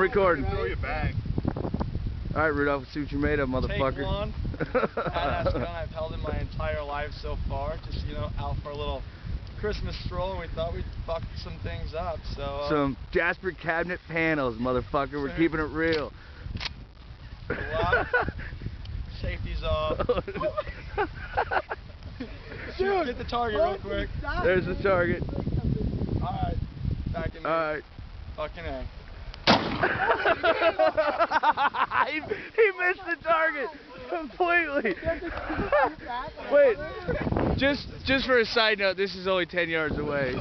Recording. Throw your bag. All right, Rudolph, let's see what you made of, motherfucker. Take one. Badass gun I've held in my entire life so far. Just, you know, out for a little Christmas stroll, and we thought we'd fuck some things up. So some Jasper cabinet panels, motherfucker. We're keeping it real. Safety's off. Dude, get the target real quick. There's the target. Alright, back in. Alright. Fucking A. he missed the target completely. Wait, just for a side note, this is only 10 yards away.